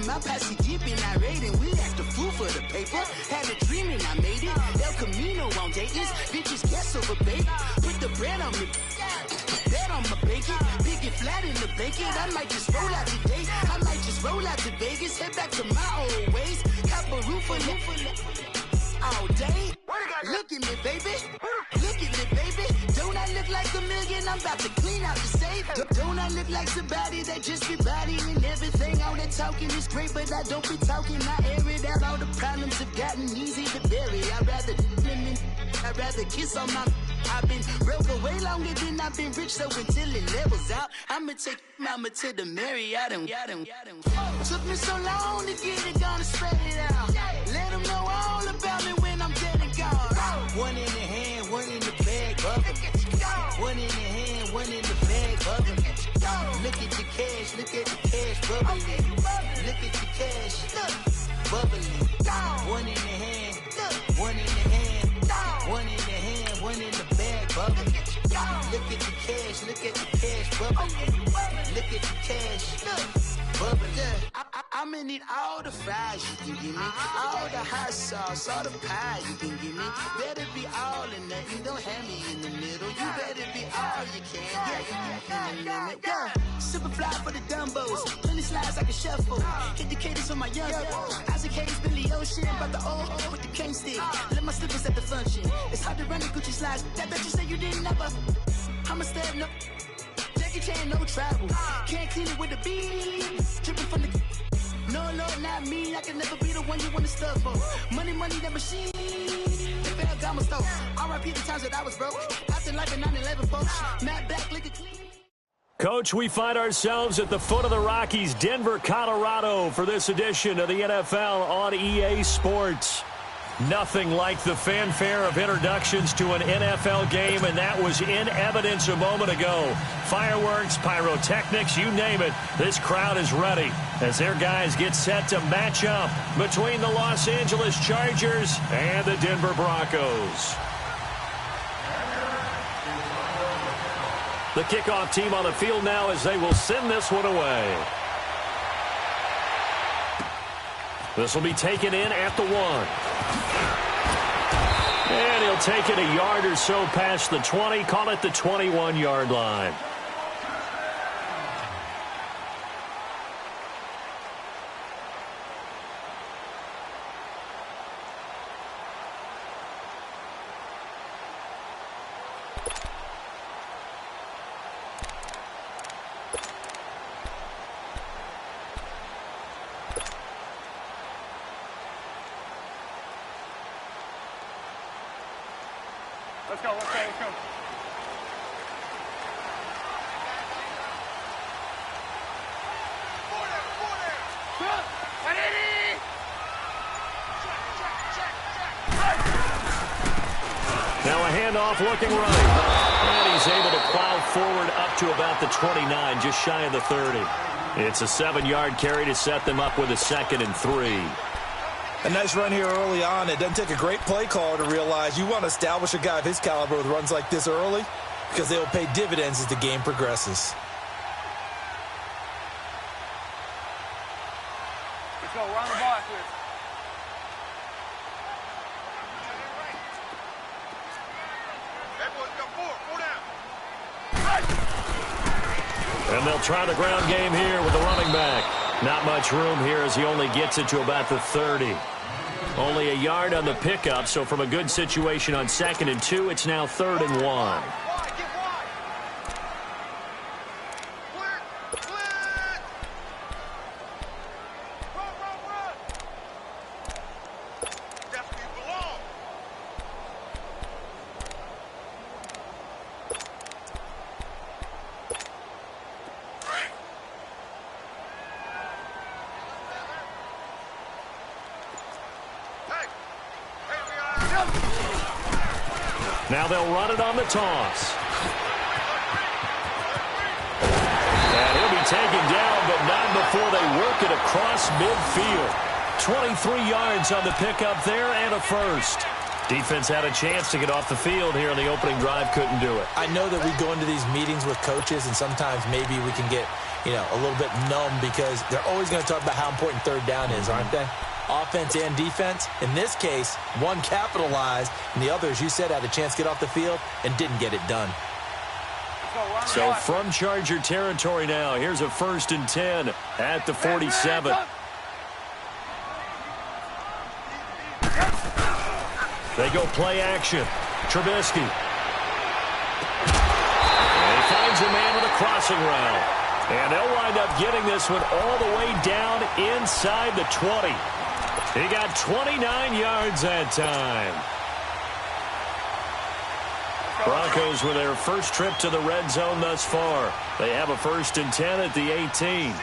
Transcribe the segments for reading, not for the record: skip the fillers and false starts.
in my posse deep and irate, and we act a fool for the paper. Had a dream and I made it. El Camino on Dayton's, bitches guess over baby. Put the bread on me, bet on my bacon. Big it flat in the blanket. I might just roll out today. I might just roll out to Vegas, head back to my old ways. Cop a roof for all day. Look at me, baby. Look at me, baby. Don't I look like a million? I'm about to clean out the safe. Don't I look like somebody that just be bodying everything? All that talking is great, but I don't be talking. I air it out. All the problems have gotten easy to bury. I'd rather kiss on my. I've been broke way longer than I've been rich, so until it levels out, I'ma take mama to the Marriott and took me so long to get it, gonna spread it out. Let them know all about me when I'm dead and gone. One in the hand, one in the bag, bubbling. One in the hand, one in the bag, bubbling. Look at the cash, look at the cash bubbling. Look at the cash, bubbling. One in the hand, one in the hand, one in the hand, one in the bag, bubbling. Look at the cash, look at the cash bubbling. Look at the cash, bubbling. I'ma need all the fries you can give me, all the hot sauce, all the pie you can give me. Better be all or nothing, don't have me in the middle. You better be all you can, yeah. Super fly for the Dumbos, plenty slides like a shuffle. Hit the cadence on my young Isaac Hayes, Billy Ocean, about the old with the cane stick. Let my slippers at the function. It's hard to run the Gucci slides. That bet you say you didn't never. I'ma step no. Jackie Chan, no travel. Can't clean it with the beat. Dripping from the. No, Lord, not me. I can never be the one you want to stuff for. Money, that machine. They failed Gama Stove. R.I.P. the times that I was broke. Acting like a 9/11 folks. Matt back, lick it clean. Coach, we find ourselves at the foot of the Rockies, Denver, Colorado, for this edition of the NFL on EA Sports. Nothing like the fanfare of introductions to an NFL game, and that was in evidence a moment ago. Fireworks, pyrotechnics, you name it. This crowd is ready as their guys get set to match up between the Los Angeles Chargers and the Denver Broncos. The kickoff team on the field now as they will send this one away. This will be taken in at the 1. And he'll take it a yard or so past the 20, call it the 21-yard line. Let's go. Now a handoff looking right. And he's able to plow forward up to about the 29, just shy of the 30. It's a 7-yard carry to set them up with a 2nd and 3. A nice run here early on. It doesn't take a great play caller to realize you want to establish a guy of his caliber with runs like this early because they will pay dividends as the game progresses. Let's go. Run the ball after this. And they'll try the ground game here with the running back. Not much room here as he only gets it to about the 30. Only a yard on the pickup, so from a good situation on 2nd and 2, it's now 3rd and 1. Now they'll run it on the toss. And he'll be taken down, but not before they work it across midfield. 23 yards on the pickup there and a first. Defense had a chance to get off the field here on the opening drive, couldn't do it. I know that we go into these meetings with coaches, and sometimes maybe we can get a little bit numb because they're always going to talk about how important third down is, aren't they? Offense and defense. In this case, one capitalized, and the other, as you said, had a chance to get off the field and didn't get it done. So from Charger territory now, here's a 1st and 10 at the 47. They go play action. Trubisky. And he finds a man with a crossing route. And they'll wind up getting this one all the way down inside the 20. He got 29 yards that time. Broncos with their first trip to the red zone thus far. They have a 1st and 10 at the 18.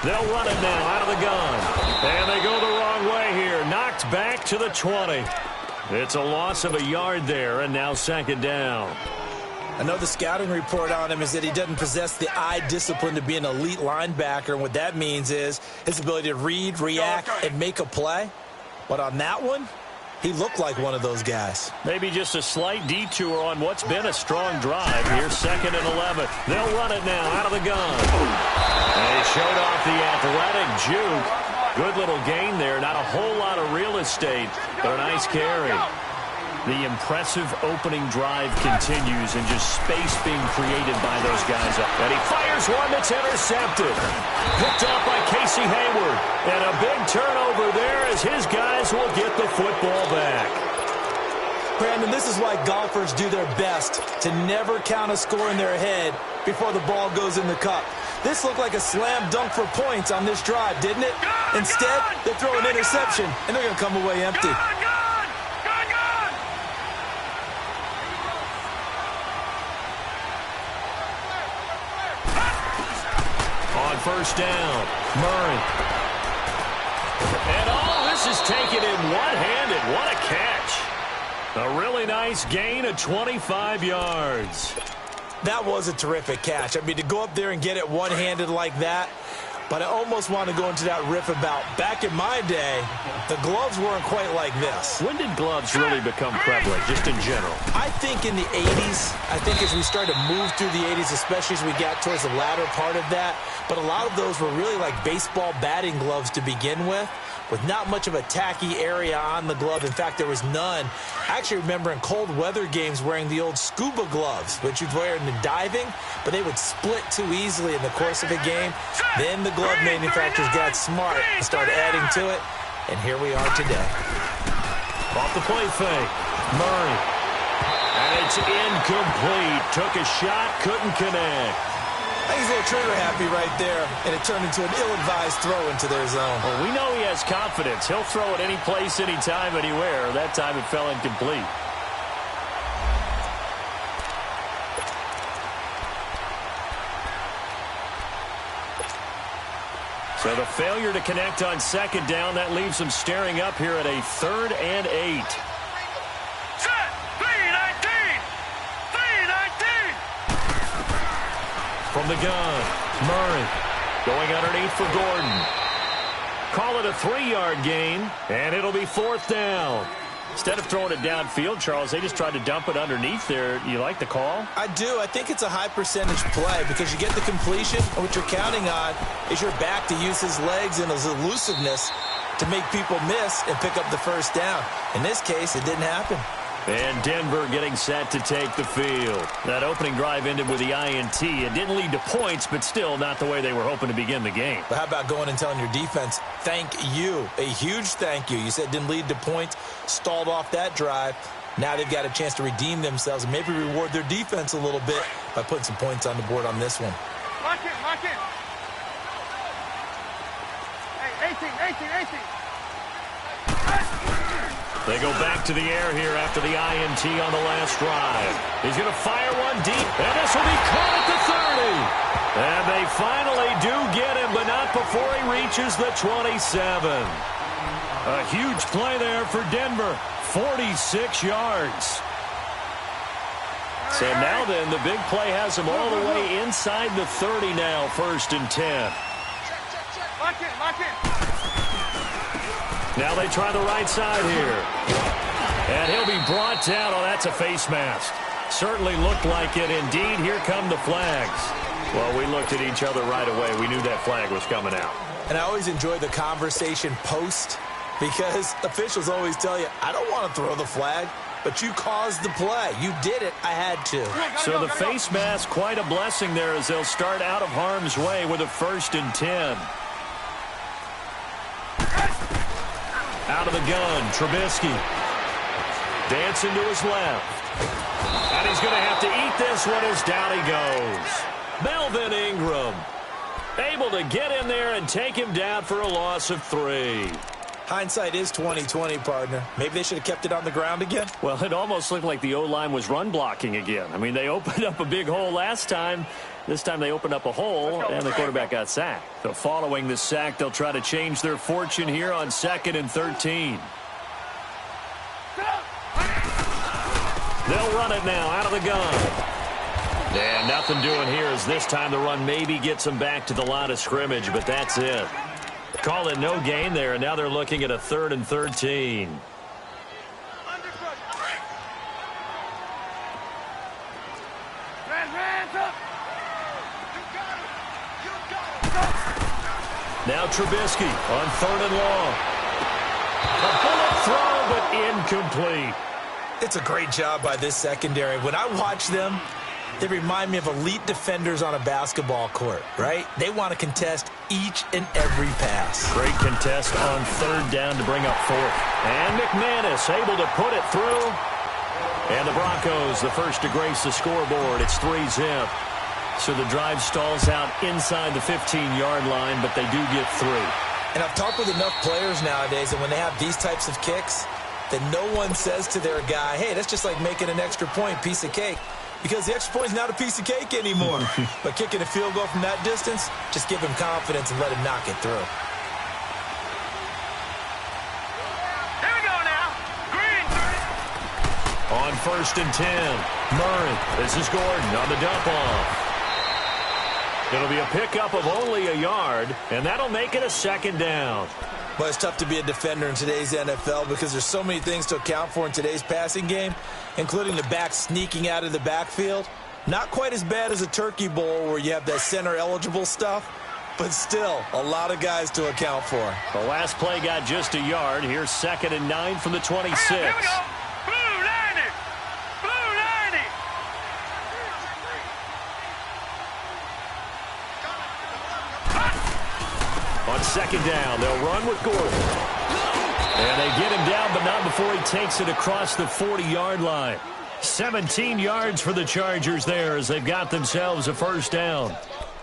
They'll run it now out of the gun. And they go the wrong way here. Knocked back to the 20. It's a loss of a yard there, and now 2nd down. I know the scouting report on him is that he doesn't possess the eye discipline to be an elite linebacker. And what that means is his ability to read, react, and make a play. But on that one, he looked like one of those guys. Maybe just a slight detour on what's been a strong drive here. 2nd and 11. They'll run it now out of the gun. And he showed off the athletic juke. Good little gain there. Not a whole lot of real estate, but a nice carry. The impressive opening drive continues and just space being created by those guys. And he fires one that's intercepted. Picked up by Casey Hayward. And a big turnover there as his guys will get the football back. Brandon, this is why golfers do their best to never count a score in their head before the ball goes in the cup. This looked like a slam dunk for points on this drive, didn't it? Instead, they throw an interception, and they're going to come away empty. On 1st down, Murray. And this is taken in one-handed. What a catch. A really nice gain of 25 yards. That was a terrific catch. I mean, to go up there and get it one-handed like that, but I almost want to go into that riff about back in my day, the gloves weren't quite like this. When did gloves really become prevalent, just in general? I think in the 80s. I think as we started to move through the 80s, especially as we got towards the latter part of that. But a lot of those were really like baseball batting gloves to begin with not much of a tacky area on the glove. In fact, there was none. I actually remember in cold weather games wearing the old scuba gloves, which you'd wear in the diving, but they would split too easily in the course of a game. Then the glove manufacturers got smart and started adding to it, and here we are today. Off the play fake, Murray. And it's incomplete. Took a shot, couldn't connect. I think he's a little trigger happy right there, and it turned into an ill-advised throw into their zone. Well, we know he has confidence. He'll throw it any place, anytime, anywhere. That time it fell incomplete. So the failure to connect on 2nd down, that leaves them staring up here at a 3rd and 8. From the gun, Murray going underneath for Gordon. Call it a 3-yard gain, and it'll be 4th down. Instead of throwing it downfield, Charles, they just tried to dump it underneath there. You like the call? I do. I think it's a high percentage play because you get the completion, and what you're counting on is your back to use his legs and his elusiveness to make people miss and pick up the 1st down. In this case, it didn't happen. And Denver getting set to take the field. That opening drive ended with the INT. It didn't lead to points, but still not the way they were hoping to begin the game. But how about going and telling your defense, thank you, a huge thank you. You said it didn't lead to points, stalled off that drive. Now they've got a chance to redeem themselves and maybe reward their defense a little bit by putting some points on the board on this one. Lock in, lock in. Hey, 18. They go back to the air here after the INT on the last drive. He's going to fire one deep, and this will be caught at the 30. And they finally do get him, but not before he reaches the 27. A huge play there for Denver, 46 yards. So now then, the big play has him all the way inside the 30 now, 1st and 10. Lock in. Now they try the right side here. And he'll be brought down. Oh, that's a face mask. Certainly looked like it. Indeed, here come the flags. Well, we looked at each other right away. We knew that flag was coming out. And I always enjoy the conversation post because officials always tell you, I don't want to throw the flag, but you caused the play. You did it. I had to. So the face mask, quite a blessing there as they'll start out of harm's way with a 1st and 10. Out of the gun, Trubisky. Dancing to his left. And he's going to have to eat this one as down he goes. Melvin Ingram able to get in there and take him down for a loss of 3. Hindsight is 20/20, partner. Maybe they should have kept it on the ground again. Well, it almost looked like the O-line was run blocking again. I mean, they opened up a big hole last time. This time they opened up a hole, and the quarterback got sacked. So following the sack, they'll try to change their fortune here on 2nd and 13. They'll run it now out of the gun. And nothing doing here as this time the run maybe gets them back to the line of scrimmage, but that's it. Call it no gain there, and now they're looking at a 3rd and 13. Now Trubisky on 3rd and long. A bullet throw, but incomplete. It's a great job by this secondary. When I watch them, they remind me of elite defenders on a basketball court, right? They want to contest each and every pass. Great contest on 3rd down to bring up 4th. And McManus able to put it through. And the Broncos, the first to grace the scoreboard. It's 3-zip. So the drive stalls out inside the 15-yard line, but they do get 3. And I've talked with enough players nowadays, and when they have these types of kicks, that no one says to their guy, hey, that's just like making an extra point, piece of cake. Because the extra point is not a piece of cake anymore. But kicking a field goal from that distance, just give him confidence and let him knock it through. Here we go now. Green. On 1st and 10, Murray. This is Gordon on the dump off. It'll be a pickup of only a yard, and that'll make it a 2nd down. Well, it's tough to be a defender in today's NFL because there's so many things to account for in today's passing game, including the back sneaking out of the backfield. Not quite as bad as a turkey bowl where you have that center-eligible stuff, but still a lot of guys to account for. The last play got just a yard. Here's 2nd and 9 from the 26. Here we go. Blue 90. Blue 90. On 2nd down, they'll run with Gordon. And they get him down, but not before he takes it across the 40-yard line. 17 yards for the Chargers there as they've got themselves a 1st down.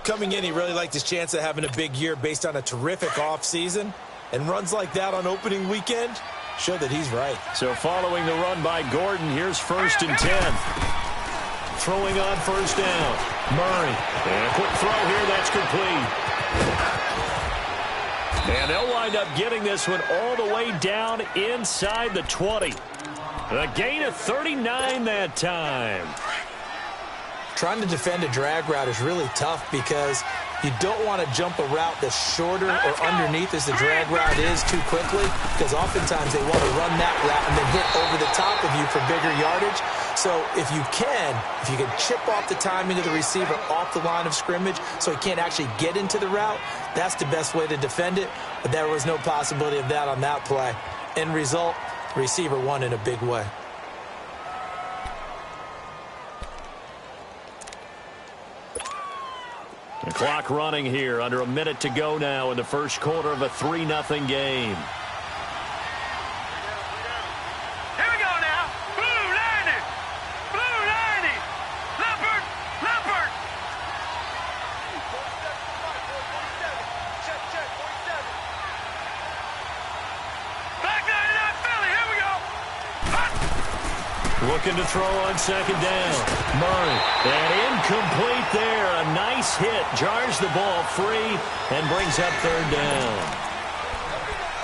Coming in, he really liked his chance of having a big year based on a terrific offseason. And runs like that on opening weekend show that he's right. So following the run by Gordon, here's 1st and 10. Throwing on 1st down. Murray. And a quick throw here, that's complete. And they'll wind up getting this one all the way down inside the 20. A gain of 39 that time. Trying to defend a drag route is really tough because you don't want to jump a route that's shorter or underneath as the drag route is too quickly, because oftentimes they want to run that route and then hit over the top of you for bigger yardage. So if you can chip off the timing of the receiver off the line of scrimmage so he can't actually get into the route, that's the best way to defend it. But there was no possibility of that on that play. End result, the receiver won in a big way. The clock running here, under a minute to go now in the first quarter of a 3-0 game. Here we go now. Blue 90. Blue 90. Leopard. Leopard. Back 99 Philly. Here we go. Looking to throw on 2nd down. Murray. And incomplete there. A nice hit. Jars the ball free and brings up 3rd down.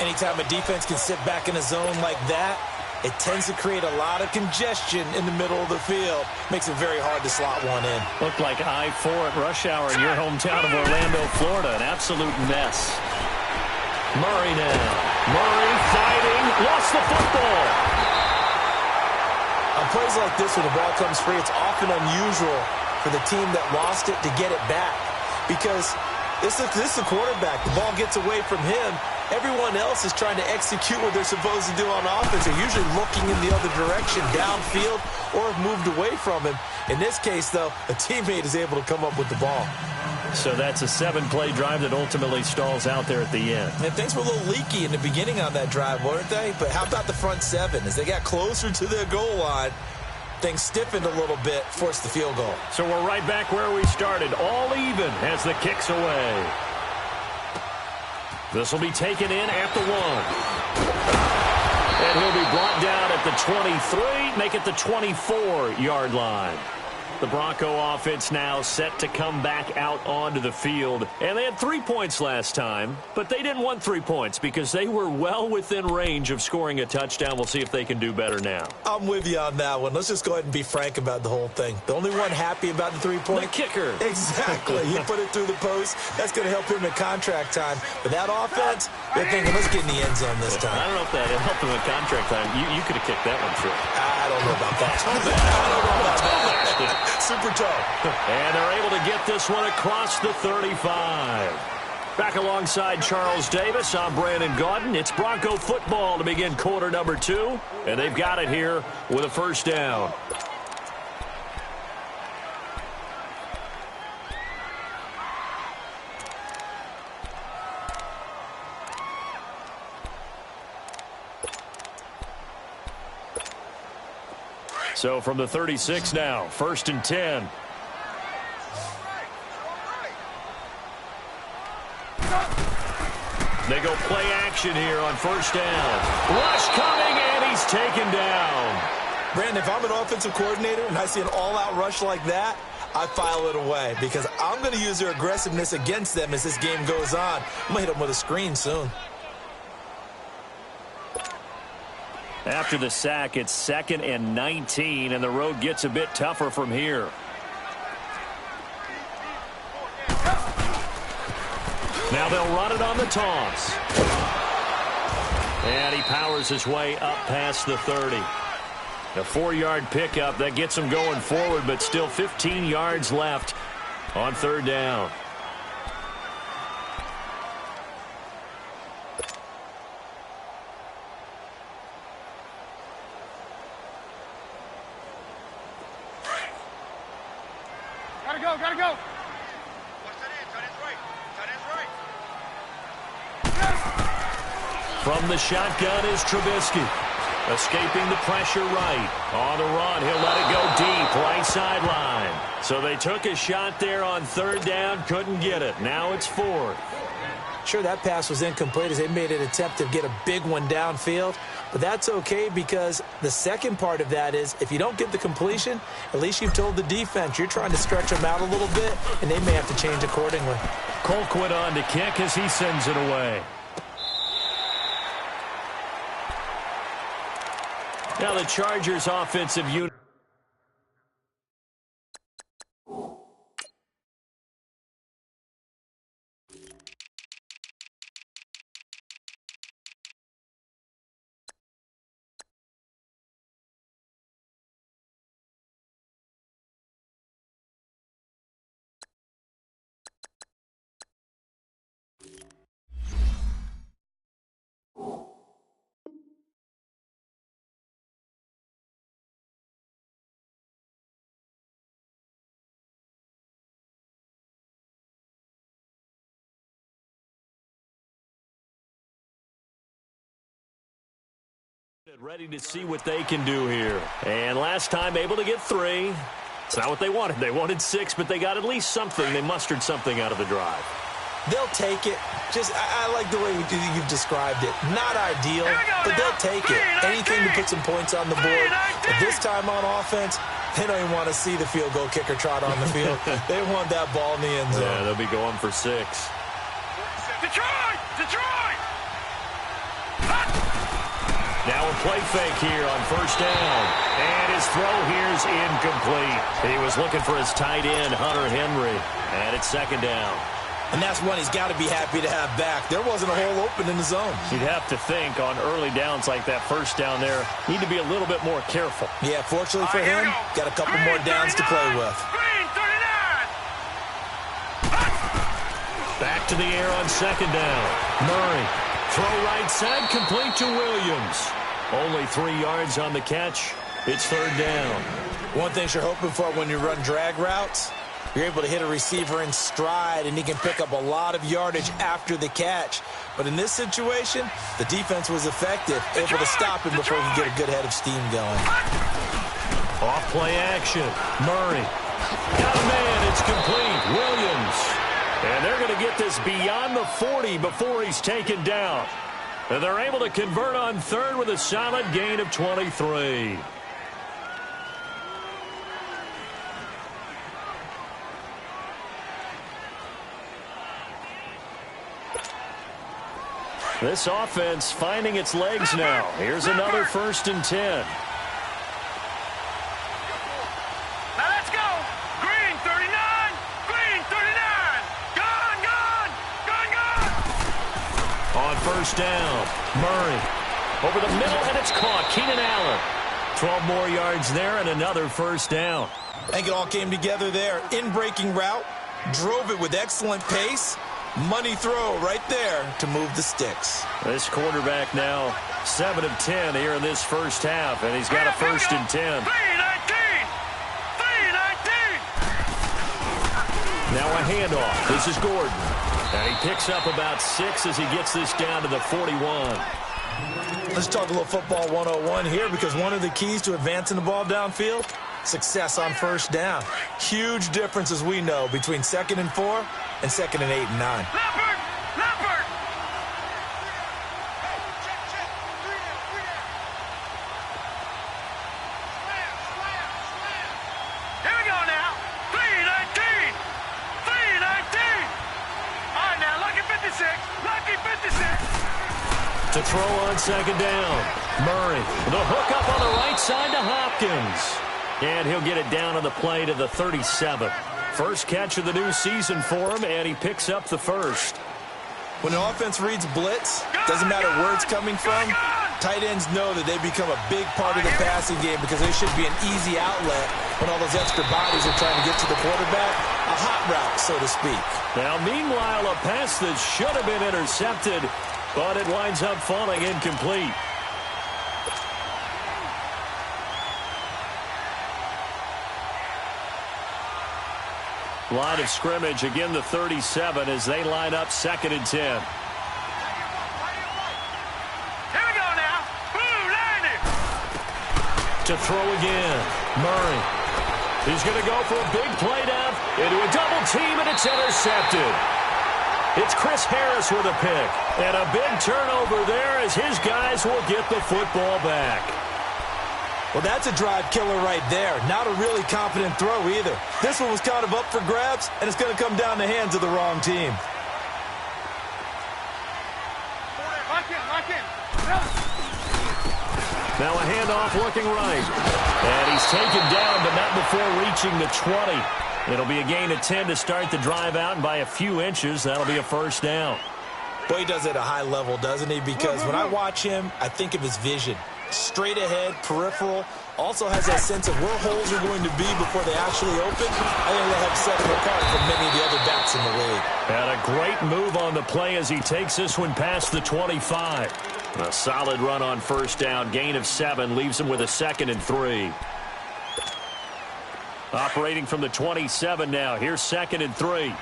Anytime a defense can sit back in a zone like that, it tends to create a lot of congestion in the middle of the field. Makes it very hard to slot one in. Looked like I-4 at rush hour in your hometown of Orlando, Florida. An absolute mess. Murray now. Murray fighting. Lost the football. On plays like this, when the ball comes free, it's often unusual for the team that lost it to get it back. Because this is the quarterback. The ball gets away from him. Everyone else is trying to execute what they're supposed to do on offense. They're usually looking in the other direction, downfield, or have moved away from him. In this case, though, a teammate is able to come up with the ball. So that's a 7-play drive that ultimately stalls out there at the end. And things were a little leaky in the beginning on that drive, weren't they? But how about the front 7? As they got closer to their goal line, things stiffened a little bit, forced the field goal. So we're right back where we started, all even as the kick's away. This will be taken in at the 1. And he'll be brought down at the 23, make it the 24-yard line. The Bronco offense now set to come back out onto the field. And they had 3 points last time, but they didn't want 3 points because they were well within range of scoring a touchdown. We'll see if they can do better now. I'm with you on that one. Let's just go ahead and be frank about the whole thing. The only one happy about the 3-point? The kicker. Exactly. He put it through the post. That's going to help him in contract time. But that offense, they're thinking, let's get in the end zone this time. I don't know if that helped him in contract time. You could have kicked that one through. I don't know about that. Toe back. I don't know about that. Super toe. And they're able to get this one across the 35. Back alongside Charles Davis, I'm Brandon Gaudin. It's Bronco football to begin quarter number 2. And they've got it here with a first down. So from the 36 now, 1st and 10. They go play action here on first down. Rush coming, and he's taken down. Brandon, if I'm an offensive coordinator and I see an all-out rush like that, I file it away because I'm going to use their aggressiveness against them as this game goes on. I'm going to hit them with a screen soon. After the sack, it's 2nd and 19, and the road gets a bit tougher from here. Now they'll run it on the toss. And he powers his way up past the 30. A 4-yard pickup that gets him going forward, but still 15 yards left on 3rd down. Gotta go. From the shotgun is Trubisky. Escaping the pressure right. On the run, he'll let it go deep, right sideline. So they took a shot there on 3rd down, couldn't get it. Now it's 4th. Sure, that pass was incomplete as they made an attempt to get a big one downfield. But that's okay because the second part of that is if you don't get the completion, at least you've told the defense you're trying to stretch them out a little bit, and they may have to change accordingly. Colquitt on to kick as he sends it away. Now the Chargers offensive unit. Ready to see what they can do here. And last time able to get 3. It's not what they wanted. They wanted 6, but they got at least something. They mustered something out of the drive. They'll take it. I like the way you've described it. Not ideal, but they'll take it. Anything to put some points on the board. But this time on offense, they don't even want to see the field goal kicker trot on the field. They want that ball in the end zone. Yeah, they'll be going for 6. Detroit! Now a play fake here on 1st down. And his throw here's incomplete. He was looking for his tight end, Hunter Henry. And it's 2nd down. And that's one he's got to be happy to have back. There wasn't a hole open in the zone. You'd have to think on early downs like that first down there, need to be a little bit more careful. Yeah, fortunately for him, got a couple more downs to play with. Back to the air on second down. Murray, throw right side, complete to Williams. Only 3 yards on the catch. It's third down. One thing you're hoping for when you run drag routes, you're able to hit a receiver in stride, and he can pick up a lot of yardage after the catch. But in this situation, the defense was effective, able to stop him before he could get a good head of steam going. Off play action. Murray. Got a man. It's complete. Williams. And they're going to get this beyond the 40 before he's taken down. And they're able to convert on third with a solid gain of 23. This offense finding its legs now. Here's another 1st and 10. Now let's go. Green 39. Green 39. Gone, gone. Gone, gone. On first down, Murray. Over the middle, and it's caught. Keenan Allen. 12 more yards there and another first down. I think it all came together there. In-breaking route. Drove it with excellent pace. Money throw right there to move the sticks. This quarterback now 7 of 10 here in this first half, and he's got a 1st and 10. 3-19. 3-19. Now a handoff. This is Gordon. And he picks up about 6 as he gets this down to the 41. Let's talk a little football 101 here, because one of the keys to advancing the ball downfield, success on first down. Huge difference, as we know, between 2nd and 4 and 2nd and 8 and 9. Leopard! Leopard! Here we go now. 3-19. 3-19. All right, now, lucky 56. Lucky 56. To throw on second down. Murray. The hook up on the right side to Hopkins. And he'll get it down on the play to the 37. First catch of the new season for him, and he picks up the first. When the offense reads blitz, doesn't matter where it's coming from, tight ends know that they become a big part of the passing game, because they should be an easy outlet when all those extra bodies are trying to get to the quarterback. A hot route, so to speak. Now, meanwhile, a pass that should have been intercepted, but it winds up falling incomplete. Line of scrimmage, again the 37 as they line up 2nd and 10. Here we go now. Boom, landed. To throw again, Murray. He's going to go for a big play down into a double team, and it's intercepted. It's Chris Harris with a pick. And a big turnover there as his guys will get the football back. Well, that's a drive killer right there. Not a really confident throw either. This one was kind of up for grabs, and it's going to come down the hands of the wrong team. Now a handoff looking right. And he's taken down, but not before reaching the 20. It'll be a gain of 10 to start the drive out, and by a few inches, that'll be a first down. Boy, he does it at a high level, doesn't he? Because when I watch him, I think of his vision. Straight ahead, peripheral, also has that sense of where holes are going to be before they actually open. I think they'll have set him apart from many of the other backs in the league. And a great move on the play as he takes this one past the 25. A solid run on first down, gain of 7, leaves him with a 2nd and 3. Operating from the 27 now, here's 2nd and 3.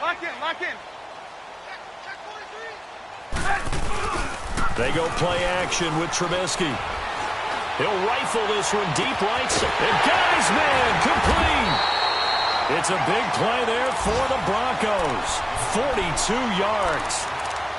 Lock in, lock in. They go play action with Trubisky. He'll rifle this one deep right side. And got his man complete. It's a big play there for the Broncos. 42 yards.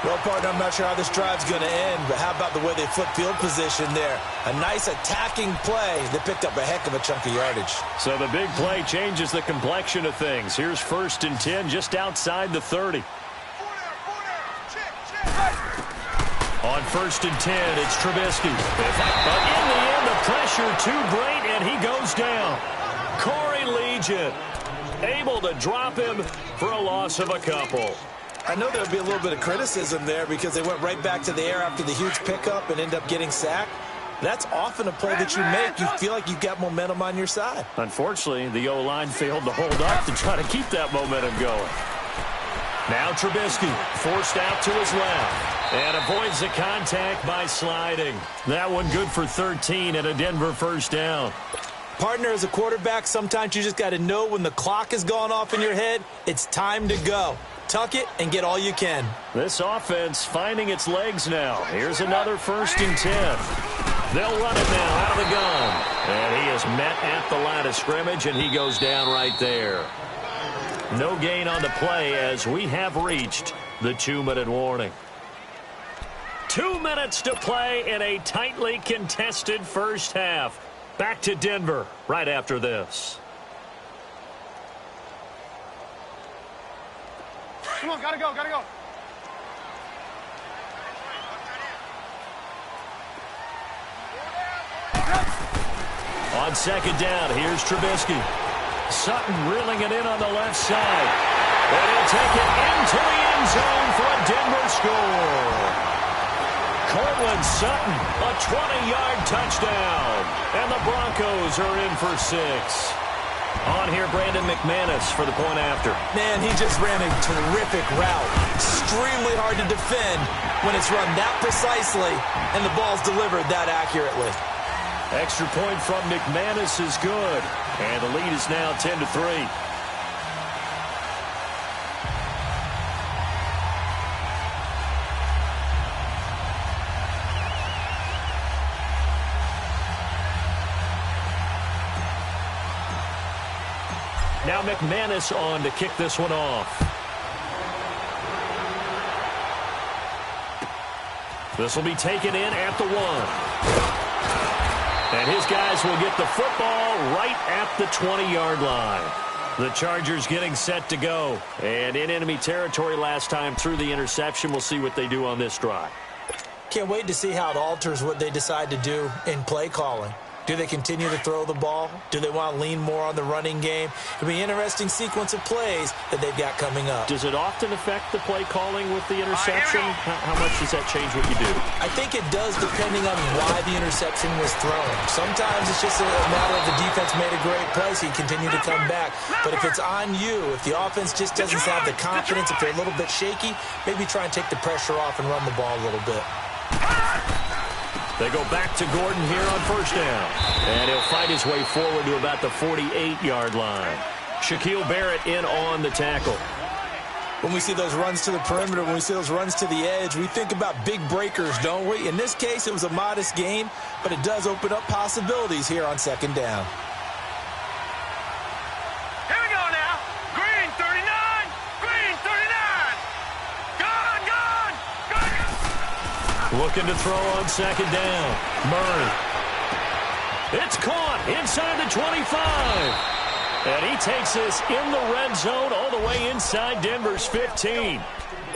Well, partner, I'm not sure how this drive's going to end, but how about the way they flip field position there? A nice attacking play that picked up a heck of a chunk of yardage. So the big play changes the complexion of things. Here's 1st and 10 just outside the 30. On 1st and 10, it's Trubisky. But in the end, the pressure too great, and he goes down. Corey Legion able to drop him for a loss of a couple. I know there'll be a little bit of criticism there because they went right back to the air after the huge pickup and end up getting sacked. That's often a play that you make. You feel like you've got momentum on your side. Unfortunately, the O-line failed to hold up to try to keep that momentum going. Now Trubisky forced out to his left and avoids the contact by sliding. That one good for 13 and a Denver first down. Partner, as a quarterback, sometimes you just got to know when the clock has gone off in your head, it's time to go. Tuck it and get all you can. This offense finding its legs now. Here's another 1st and 10. They'll run it now out of the gun. And he is met at the line of scrimmage, and he goes down right there. No gain on the play as we have reached the 2-minute warning. 2 minutes to play in a tightly contested first half. Back to Denver right after this. Come on, gotta go, gotta go. On 2nd down, here's Trubisky. Sutton reeling it in on the left side. And he'll take it into the end zone for a Denver score. Cortland Sutton, a 20-yard touchdown. And the Broncos are in for 6. On here, Brandon McManus for the point after. Man, he just ran a terrific route. Extremely hard to defend when it's run that precisely and the ball's delivered that accurately. Extra point from McManus is good. And the lead is now 10-3. Now McManus on to kick this one off. This will be taken in at the 1. And his guys will get the football right at the 20-yard line. The Chargers getting set to go. And in enemy territory last time through the interception. We'll see what they do on this drive. Can't wait to see how it alters what they decide to do in play calling. Do they continue to throw the ball? Do they want to lean more on the running game? It'll be an interesting sequence of plays that they've got coming up. Does it often affect the play calling with the interception? How much does that change what you do? I think it does depending on why the interception was thrown. Sometimes it's just a matter of the defense made a great play, so you continue to come back. But if it's on you, if the offense just doesn't have the confidence, if they're a little bit shaky, maybe try and take the pressure off and run the ball a little bit. They go back to Gordon here on 1st down. And he'll fight his way forward to about the 48-yard line. Shaquille Barrett in on the tackle. When we see those runs to the perimeter, when we see those runs to the edge, we think about big breakers, don't we? In this case, it was a modest game, but it does open up possibilities here on 2nd down. Here we go now. Green 39. Green 39. Gone, gone, gone. Looking to throw on 2nd down. Murray. It's caught inside the 25. And he takes this in the red zone all the way inside Denver's 15.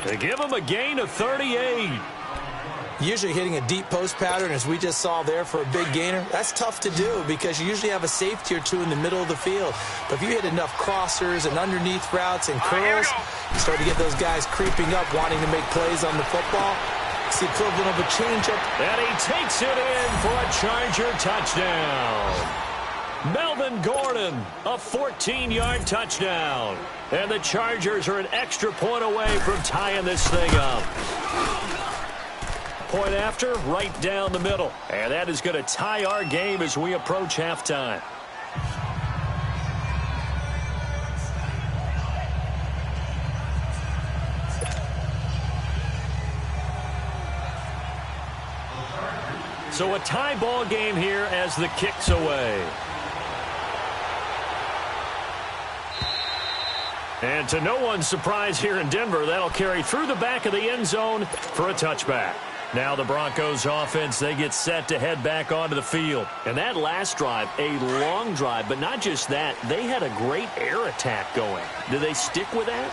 They give him a gain of 38. Usually hitting a deep post pattern, as we just saw there for a big gainer, that's tough to do because you usually have a safety or two in the middle of the field. But if you hit enough crossers and underneath routes and curls, you start to get those guys creeping up, wanting to make plays on the football. It's the equivalent of a changeup. And he takes it in for a Charger touchdown. Melvin Gordon, a 14-yard touchdown. And the Chargers are an extra point away from tying this thing up. Point after, right down the middle. And that is going to tie our game as we approach halftime. So a tie ball game here as the kick's away. And to no one's surprise here in Denver, that'll carry through the back of the end zone for a touchback. Now the Broncos offense, they get set to head back onto the field. And that last drive, a long drive, but not just that, they had a great air attack going. Do they stick with that?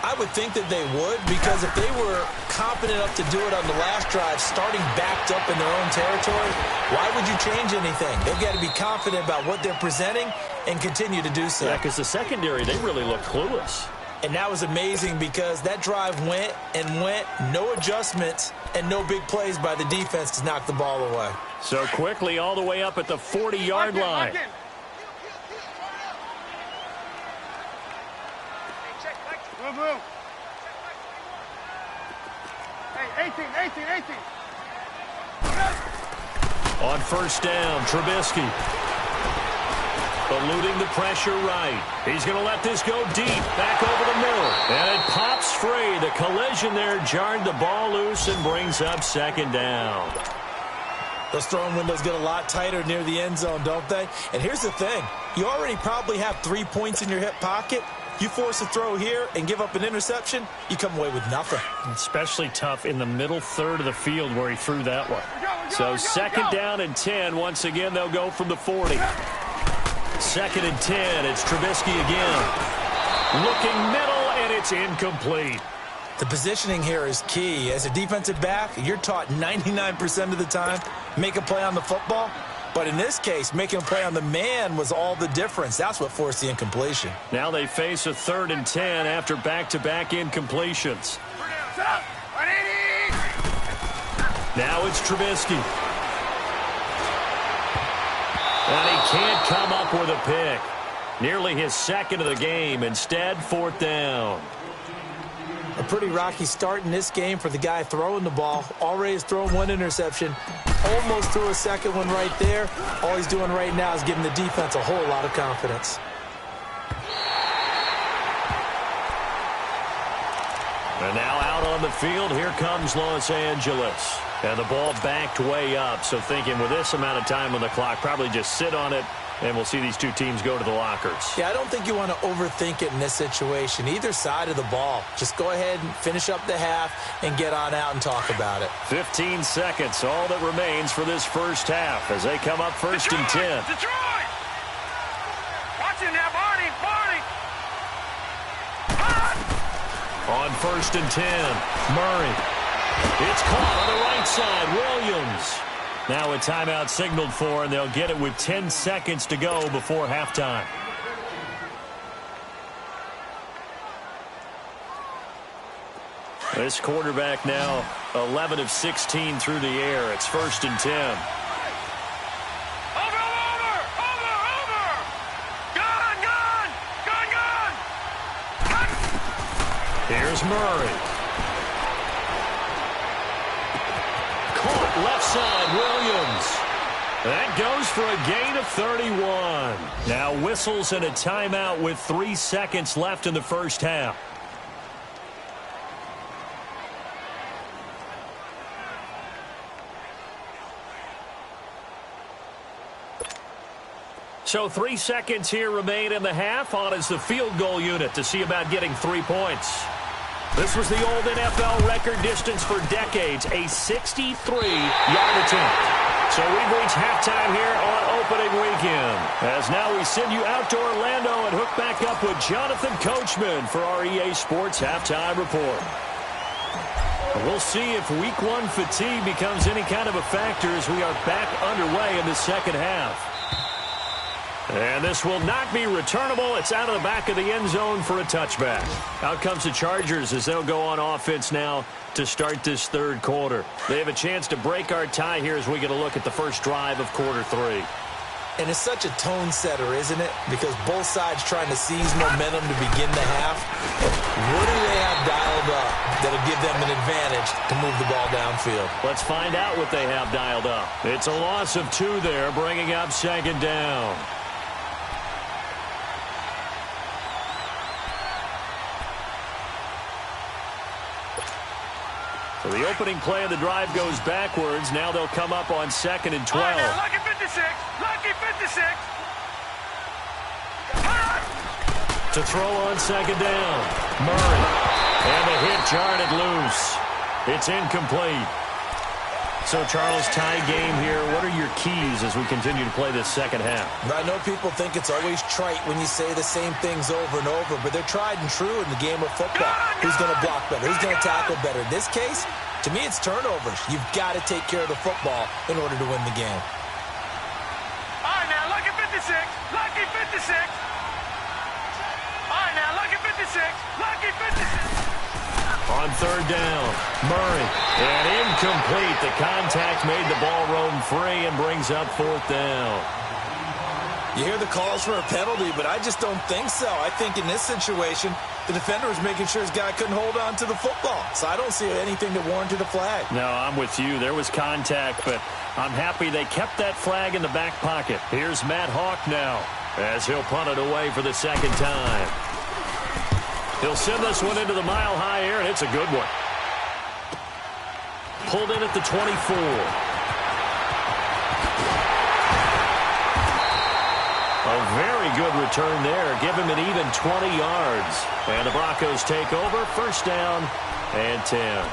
I would think that they would, because if they were confident enough to do it on the last drive, starting backed up in their own territory, why would you change anything? They've got to be confident about what they're presenting and continue to do so. Yeah, because the secondary, they really look clueless. And that was amazing because that drive went and went, no adjustments, and no big plays by the defense to knock the ball away. So quickly all the way up at the 40-yard line. Move. Hey, 18. On first down, Trubisky. Eluding the pressure right. He's going to let this go deep. Back over the middle. And it pops free. The collision there jarred the ball loose and brings up second down. Those throwing windows get a lot tighter near the end zone, don't they? And here's the thing. You already probably have 3 points in your hip pocket. You force a throw here and give up an interception, you come away with nothing. Especially tough in the middle third of the field where he threw that one. So second down and 10. Once again, they'll go from the 40. Second and 10. It's Trubisky again. Looking middle, and it's incomplete. The positioning here is key. As a defensive back, you're taught 99% of the time, make a play on the football. But in this case, making a play on the man was all the difference. That's what forced the incompletion. Now they face a 3rd and 10 after back-to-back incompletions. Now it's Trubisky. And he can't come up with a pick. Nearly his second of the game. Instead, 4th down. A pretty rocky start in this game for the guy throwing the ball. Already has thrown 1 interception. Almost threw a second one right there. All he's doing right now is giving the defense a whole lot of confidence. And now out on the field, here comes Los Angeles. And the ball backed way up. So thinking with this amount of time on the clock, probably just sit on it. And we'll see these two teams go to the lockers. Yeah, I don't think you want to overthink it in this situation. Either side of the ball. Just go ahead and finish up the half and get on out and talk about it. 15 seconds, all that remains for this first half as they come up first and 10. Detroit! Watch it now, Barney! On first and 10, Murray. It's caught on the right side, Williams. Now a timeout signaled for, and they'll get it with 10 seconds to go before halftime. This quarterback now 11 of 16 through the air. It's first and 10. Over! Gun! Here's Murray. Caught left side, Williams. That goes for a gain of 31. Now whistles and a timeout with 3 seconds left in the first half. So 3 seconds here remain in the half. On is the field goal unit to see about getting 3 points. This was the old NFL record distance for decades, a 63-yard attempt. So we've reached halftime here on opening weekend. As now we send you out to Orlando and hook back up with Jonathan Coachman for our EA Sports Halftime Report. We'll see if Week 1 fatigue becomes any kind of a factor as we are back underway in the second half. And this will not be returnable. It's out of the back of the end zone for a touchback. Out comes the Chargers as they'll go on offense now to start this third quarter. They have a chance to break our tie here as we get a look at the first drive of quarter 3. And it's such a tone setter, isn't it? Because both sides trying to seize momentum to begin the half. What do they have dialed up that'll give them an advantage to move the ball downfield? Let's find out what they have dialed up. It's a loss of 2 there, bringing up second down. So the opening play of the drive goes backwards. Now they'll come up on 2nd and 12. Lucky 56! Lucky 56! To throw on second down. Murray. And the hit jarred it loose. It's incomplete. So, Charles, tie game here. What are your keys as we continue to play this second half? I know people think it's always trite when you say the same things over and over, but they're tried and true in the game of football. Who's going to block better? Who's going to tackle better? In this case, to me, it's turnovers. You've got to take care of the football in order to win the game. All right, now, look at 56! 56. Lucky 56. All right, now, lucky 56. Lucky 56. On third down, Murray. And incomplete. The contact made the ball roam free and brings up fourth down. You hear the calls for a penalty, but I just don't think so. I think in this situation, the defender was making sure his guy couldn't hold on to the football. So I don't see anything that warranted a flag. No, I'm with you. There was contact, but I'm happy they kept that flag in the back pocket. Here's Matt Hawk now as he'll punt it away for the second time. He'll send this one into the mile-high air, and it's a good one. Pulled in at the 24. A very good return there. Give him an even 20 yards. And the Broncos take over. First down and 10.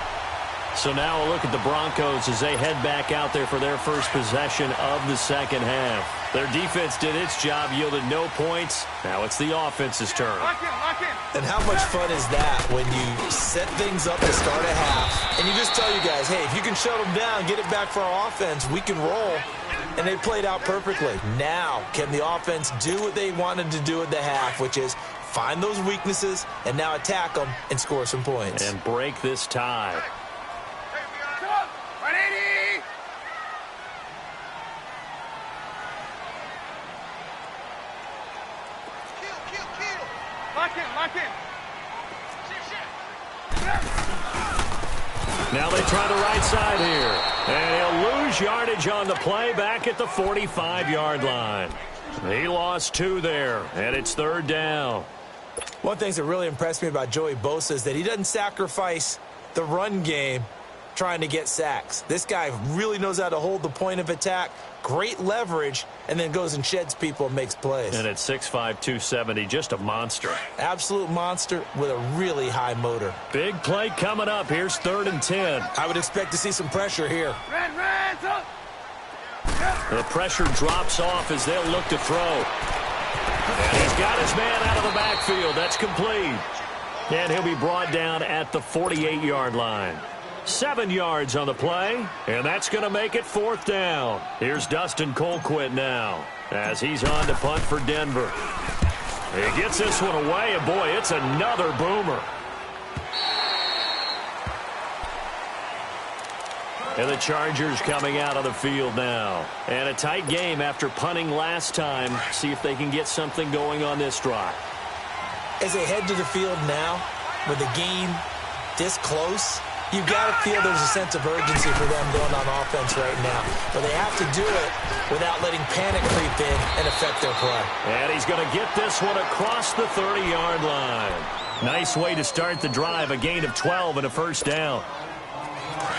So now a look at the Broncos as they head back out there for their first possession of the second half. Their defense did its job, yielded no points. Now it's the offense's turn. Lock in. And how much fun is that when you set things up to start a half and you just tell you guys, hey, if you can shut them down, get it back for our offense, we can roll. And they played out perfectly. Now, can the offense do what they wanted to do at the half, which is find those weaknesses and now attack them and score some points. And break this tie. 180. Lock in. Now they try the right side here. And he'll lose yardage on the play back at the 45-yard line. He lost 2 there, and it's third down. One of the things that really impressed me about Joey Bosa is that he doesn't sacrifice the run game trying to get sacks. This guy really knows how to hold the point of attack, great leverage, and then goes and sheds people and makes plays. And at 6'5", 270, just a monster. Absolute monster with a really high motor. Big play coming up. Here's third and 10. I would expect to see some pressure here. Red, up. The pressure drops off as they'll look to throw. And he's got his man out of the backfield. That's complete. And he'll be brought down at the 48-yard line. 7 yards on the play, and that's going to make it fourth down. Here's Dustin Colquitt now as he's on to punt for Denver. He gets this one away, and boy, it's another boomer. And the Chargers coming out on the field now. And a tight game after punting last time. See if they can get something going on this drive. As they head to the field now, with the game this close, you've got to feel there's a sense of urgency for them going on offense right now. But they have to do it without letting panic creep in and affect their play. And he's going to get this one across the 30-yard line. Nice way to start the drive, a gain of 12 and a first down.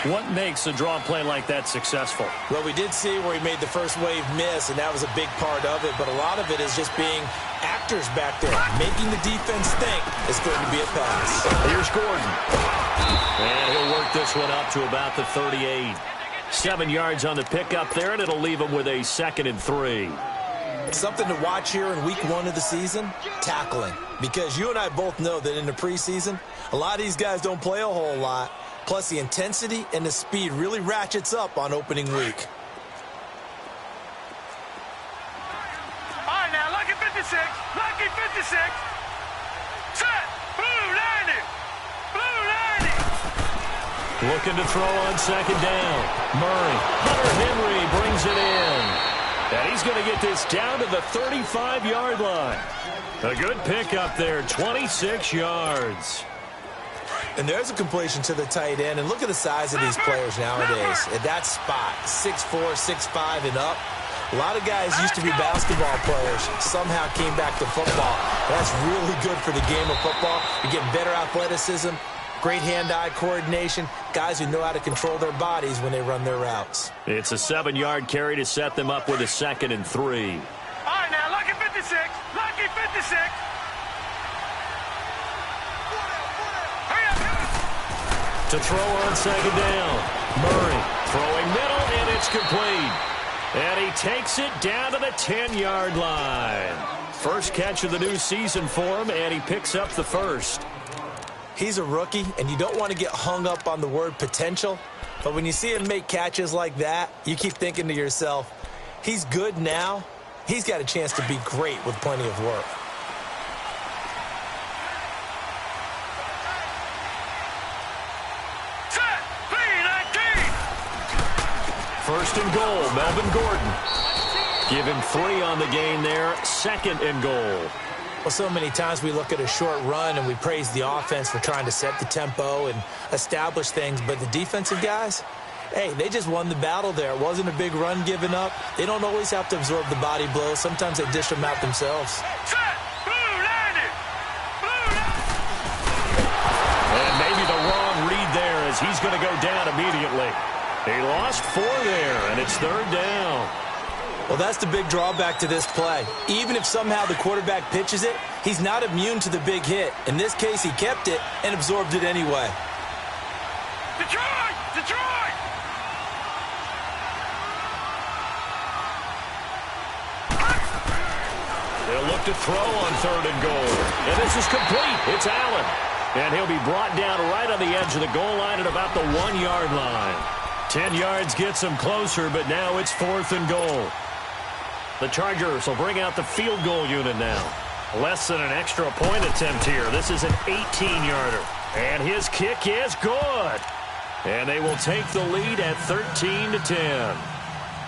What makes a draw play like that successful? Well, we did see where he made the first wave miss, and that was a big part of it. But a lot of it is just being actors back there, making the defense think it's going to be a pass. Here's Gordon. And he'll work this one up to about the 38. 7 yards on the pickup there, and it'll leave him with a 2nd and 3. Something to watch here in week 1 of the season, tackling. Because you and I both know that in the preseason, a lot of these guys don't play a whole lot. Plus, the intensity and the speed really ratchets up on opening week. All right, now, lucky 56. Lucky 56. Set. Blue 90. Blue 90. Looking to throw on second down. Murray. Hunter Henry brings it in. And he's going to get this down to the 35-yard line. A good pickup there, 26 yards. And there's a completion to the tight end. And look at the size of these players nowadays. At that spot, 6'4", 6'5", and up. A lot of guys used to be basketball players, somehow came back to football. That's really good for the game of football. You're getting better athleticism, great hand-eye coordination, guys who know how to control their bodies when they run their routes. It's a 7-yard carry to set them up with a 2nd and 3. All right, now, lucky 56. Lucky 56. To throw on second down. Murray throwing middle, and it's complete. And he takes it down to the 10-yard line. First catch of the new season for him, and he picks up the first. He's a rookie, and you don't want to get hung up on the word potential. But when you see him make catches like that, you keep thinking to yourself, he's good now. he's got a chance to be great with plenty of work. Set. P19. First and goal, Melvin Gordon. Give him 3 on the gain there. Second and goal. Well, so many times we look at a short run and we praise the offense for trying to set the tempo and establish things, but the defensive guys, hey, they just won the battle there. It wasn't a big run given up. They don't always have to absorb the body blows. Sometimes they dish them out themselves. Set. Blue landed. Blue. And maybe the wrong read there as he's going to go down immediately. He lost 4 there, and it's third down. Well, that's the big drawback to this play. Even if somehow the quarterback pitches it, he's not immune to the big hit. In this case, he kept it and absorbed it anyway. Detroit. Detroit. They'll look to throw on third and goal. And this is complete. It's Allen. And he'll be brought down right on the edge of the goal line at about the 1-yard line. 10 yards gets him closer, but now it's 4th and goal. The Chargers will bring out the field goal unit now. Less than an extra point attempt here. This is an 18-yarder. And his kick is good. And they will take the lead at 13-10.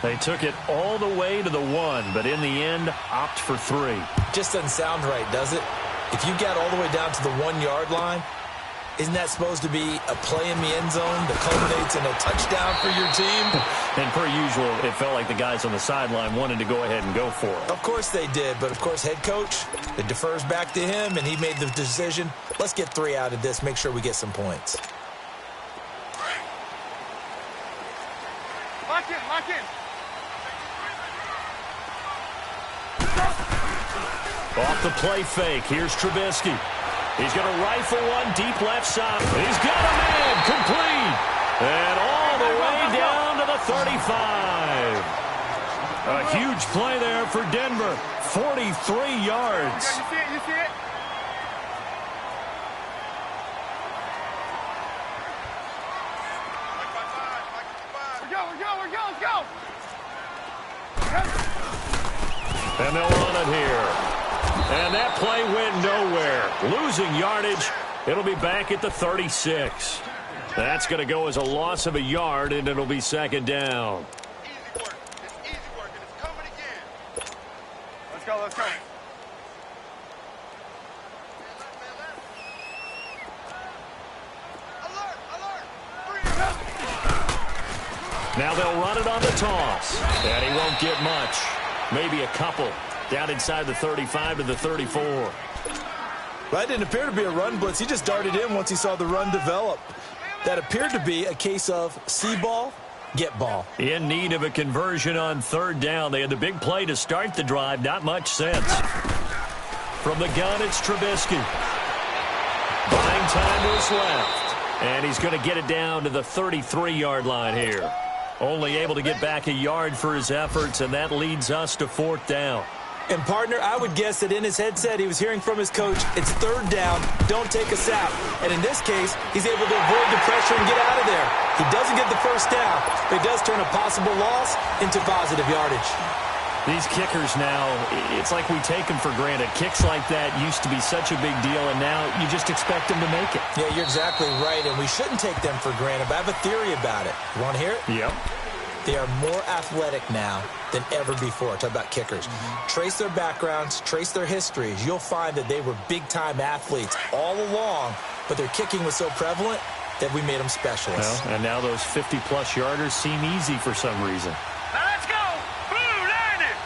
They took it all the way to the 1, but in the end, opt for 3. Just doesn't sound right, does it? If you got all the way down to the 1-yard line, isn't that supposed to be a play in the end zone that culminates in a touchdown for your team? And per usual, it felt like the guys on the sideline wanted to go ahead and go for it. Of course they did, but of course head coach, it defers back to him, and he made the decision. Let's get 3 out of this, make sure we get some points. Lock in. Lock in. Off the play fake. Here's Trubisky. He's going to rifle one deep left side. He's got him in. Complete. And all the way down to the 35. A huge play there for Denver. 43 yards. You see it? You see it? We're go. Let's go. And they'll run it here. And that play went nowhere. Losing yardage. It'll be back at the 36. That's going to go as a loss of a yard, and it'll be second down. Easy work. It's easy work, and it's coming again. Let's go. Let's go. Now they'll run it on the toss. And he won't get much. Maybe a couple. Down inside the 35 to the 34. That didn't appear to be a run blitz. He just darted in once he saw the run develop. That appeared to be a case of see ball, get ball. In need of a conversion on third down. They had the big play to start the drive. Not much sense. From the gun, it's Trubisky. Buying time to his left. And he's going to get it down to the 33-yard line here. Only able to get back a yard for his efforts, and that leads us to fourth down. And, partner, I would guess that in his headset he was hearing from his coach, it's third down, don't take a sack. And in this case, he's able to avoid the pressure and get out of there. He doesn't get the first down, but it does turn a possible loss into positive yardage. These kickers now, it's like we take them for granted. Kicks like that used to be such a big deal, and now you just expect them to make it. Yeah, you're exactly right, and we shouldn't take them for granted, but I have a theory about it. You want to hear it? Yep. They are more athletic now than ever before. Talk about kickers. Trace their backgrounds, trace their histories. You'll find that they were big-time athletes all along, but their kicking was so prevalent that we made them specialists. Well, and now those 50-plus yarders seem easy for some reason. Now let's go. Blue landed.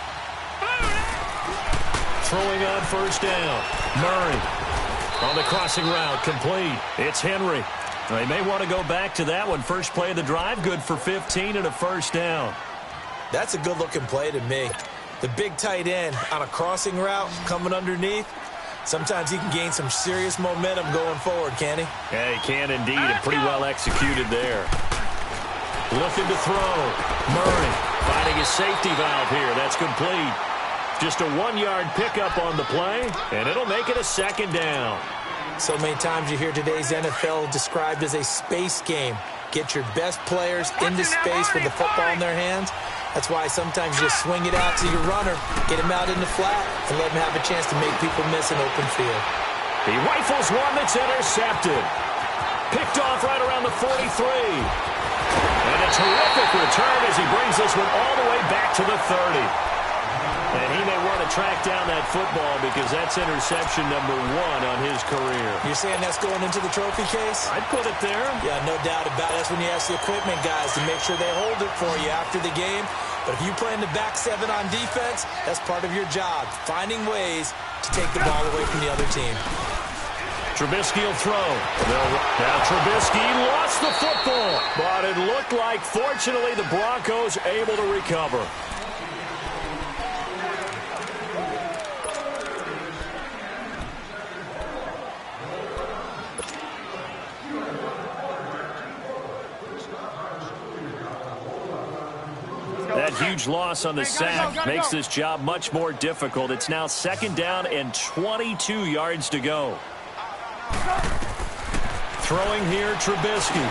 Blue landed. Throwing on first down. Murray on the crossing route, complete. It's Henry. They may want to go back to that one. First play of the drive, good for 15 and a first down. That's a good-looking play to me. The big tight end on a crossing route coming underneath. Sometimes he can gain some serious momentum going forward, can he? Yeah, he can indeed, and pretty well executed there. Looking to throw. Murray finding his safety valve here. That's complete. Just a 1-yard pickup on the play, and it'll make it a second down. So many times you hear today's NFL described as a space game. get your best players into space with the football in their hands. That's why sometimes you just swing it out to your runner, get him out in the flat, and let him have a chance to make people miss an open field. He rifles one that's intercepted. Picked off right around the 43. And a terrific return as he brings this one all the way back to the 30. And he may want to track down that football because that's interception number 1 on his career. You're saying that's going into the trophy case? I'd put it there. Yeah, no doubt about it. That's when you ask the equipment guys to make sure they hold it for you after the game. But if you play in the back 7 on defense, that's part of your job, finding ways to take the ball away from the other team. Trubisky will throw. Now Trubisky lost the football, but it looked like, fortunately, the Broncos able to recover. That huge loss on the sack makes this job much more difficult. It's now 2nd down and 22 yards to go. Throwing here, Trubisky.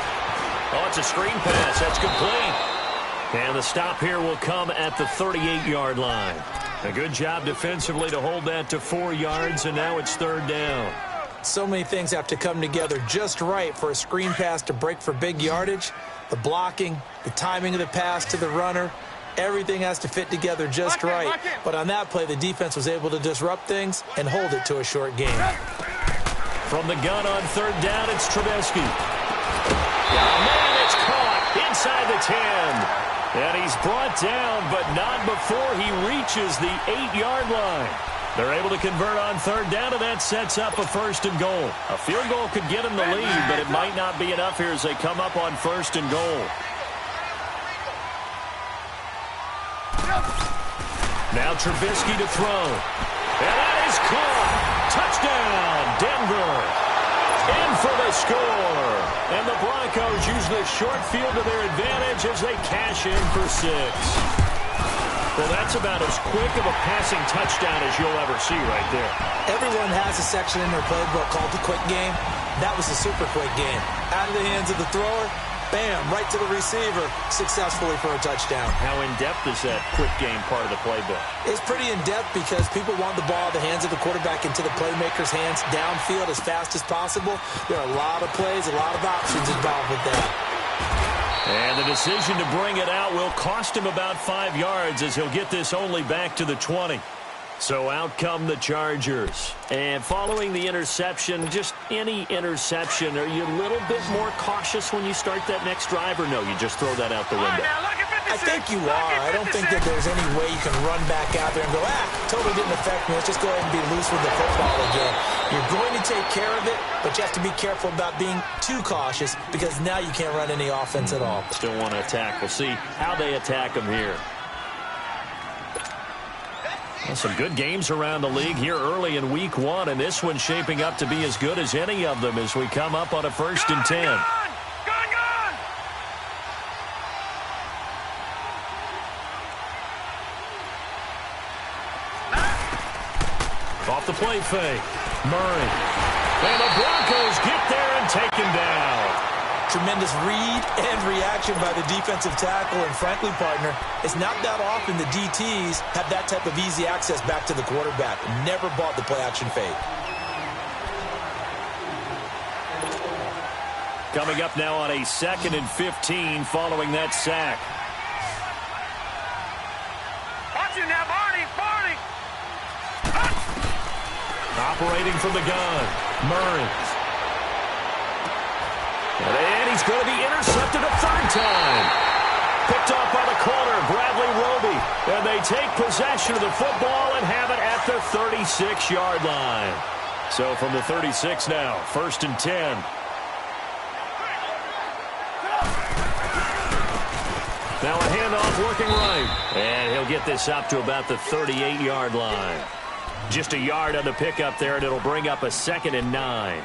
Oh, it's a screen pass. That's complete. And the stop here will come at the 38-yard line. A good job defensively to hold that to 4 yards, and now it's 3rd down. So many things have to come together just right for a screen pass to break for big yardage. The blocking, the timing of the pass to the runner, everything has to fit together just right. But on that play, the defense was able to disrupt things and hold it to a short game. From the gun on 3rd down, it's Trubisky. Oh, man, it's caught inside the 10. And he's brought down, but not before he reaches the 8-yard line. They're able to convert on 3rd down, and that sets up a 1st and goal. A field goal could get them the lead, but it might not be enough here as they come up on 1st and goal. Now Trubisky to throw. And that is caught. Touchdown, Denver. In for the score. And the Broncos use the short field to their advantage as they cash in for 6. Well, that's about as quick of a passing touchdown as you'll ever see right there. Everyone has a section in their playbook called the quick game. That was a super quick game. Out of the hands of the thrower, bam, right to the receiver, successfully for a touchdown. How in-depth is that quick game part of the playbook? It's pretty in-depth because people want the ball in the hands of the quarterback into the playmaker's hands downfield as fast as possible. There are a lot of plays, a lot of options involved with that. And the decision to bring it out will cost him about 5 yards as he'll get this only back to the 20. So out come the Chargers. And following the interception, just any interception, are you a little bit more cautious when you start that next drive, or no, you just throw that out the window? I think you are. I don't think that there's any way you can run back out there and go, totally didn't affect me. Let's just go ahead and be loose with the football again. You're going to take care of it, but you have to be careful about being too cautious because now you can't run any offense at all. Still want to attack. We'll see how they attack them here. Well, some good games around the league here early in Week 1, and this one's shaping up to be as good as any of them as we come up on a 1st and 10. Off the play fake. Murray. And the Broncos get there and take him down. Tremendous read and reaction by the defensive tackle, and frankly, partner, it's not that often the DTs have that type of easy access back to the quarterback. Never bought the play-action fake. Coming up now on a 2nd and 15 following that sack. Watch it now, Barney. Operating from the gun, Murray. And he's going to be intercepted a 3rd time. Picked off by the corner, Bradley Roby. And they take possession of the football and have it at the 36-yard line. So from the 36 now, 1st and 10. Now a handoff working right. And he'll get this up to about the 38-yard line. Just a yard on the pickup there, and it'll bring up a 2nd and 9.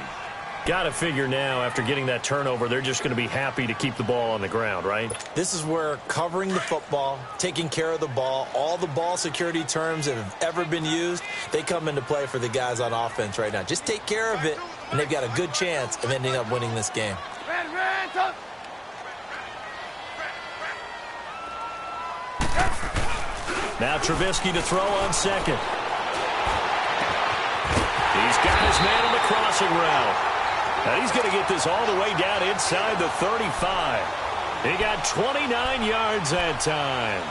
Got to figure now, after getting that turnover, they're just going to be happy to keep the ball on the ground, right? This is where covering the football, taking care of the ball, all the ball security terms that have ever been used, they come into play for the guys on offense right now. Just take care of it, and they've got a good chance of ending up winning this game. Now Trubisky to throw on second. He's got his man on the crossing route. And he's going to get this all the way down inside the 35. He got 29 yards that time.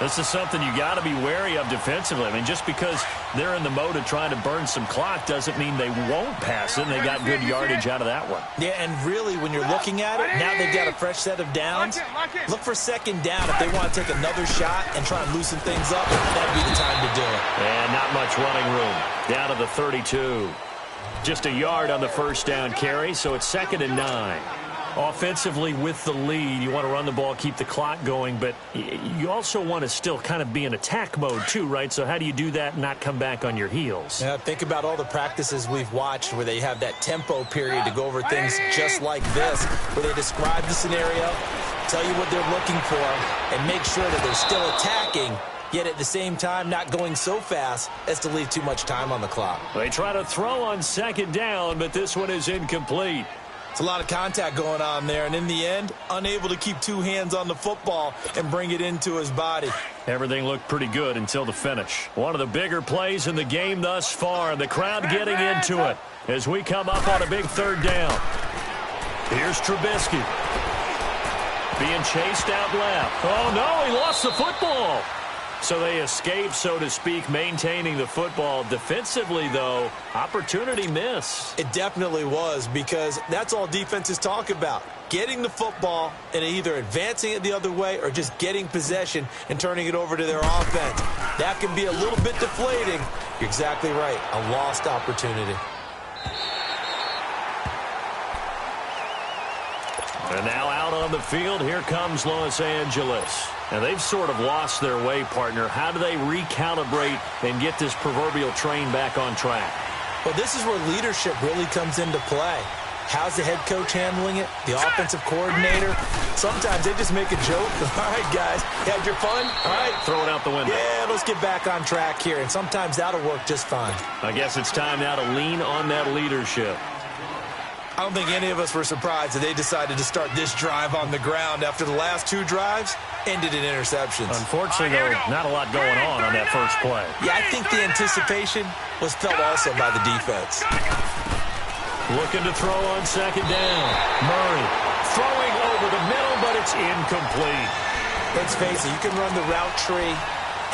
This is something you got to be wary of defensively. I mean, just because they're in the mode of trying to burn some clock doesn't mean they won't pass it. And they got good yardage out of that one. Yeah, and really, when you're looking at it, now they've got a fresh set of downs. Look for second down if they want to take another shot and try and loosen things up. That'd be the time to do it. And not much running room. Down to the 32. Just a yard on the first down carry, so it's 2nd and 9. Offensively with the lead, you want to run the ball, keep the clock going, but you also want to still kind of be in attack mode too, right? So how do you do that and not come back on your heels? Yeah, think about all the practices we've watched where they have that tempo period to go over things just like this, where they describe the scenario, tell you what they're looking for, and make sure that they're still attacking, yet at the same time not going so fast as to leave too much time on the clock. They try to throw on second down, but this one is incomplete. It's a lot of contact going on there, and in the end, unable to keep two hands on the football and bring it into his body. Everything looked pretty good until the finish. One of the bigger plays in the game thus far, and the crowd getting into it as we come up on a big 3rd down. Here's Trubisky. Being chased out left. Oh, no, he lost the football. So they escape, so to speak, maintaining the football. Defensively, though, opportunity miss. It definitely was, because that's all defenses talk about. Getting the football and either advancing it the other way or just getting possession and turning it over to their offense. That can be a little bit deflating. You're exactly right. A lost opportunity. And now out on the field, here comes Los Angeles. And they've sort of lost their way, partner. How do they recalibrate and get this proverbial train back on track? Well, this is where leadership really comes into play. How's the head coach handling it? The offensive coordinator? Sometimes they just make a joke. All right, guys, you had your fun? All right. Throw it out the window. Yeah, let's get back on track here. And sometimes that'll work just fine. I guess it's time now to lean on that leadership. I don't think any of us were surprised that they decided to start this drive on the ground after the last 2 drives ended in interceptions. Unfortunately, though, not a lot going on that first play. Yeah, I think the anticipation was felt also by the defense. Looking to throw on second down. Murray throwing over the middle, but it's incomplete. Let's face it, you can run the route tree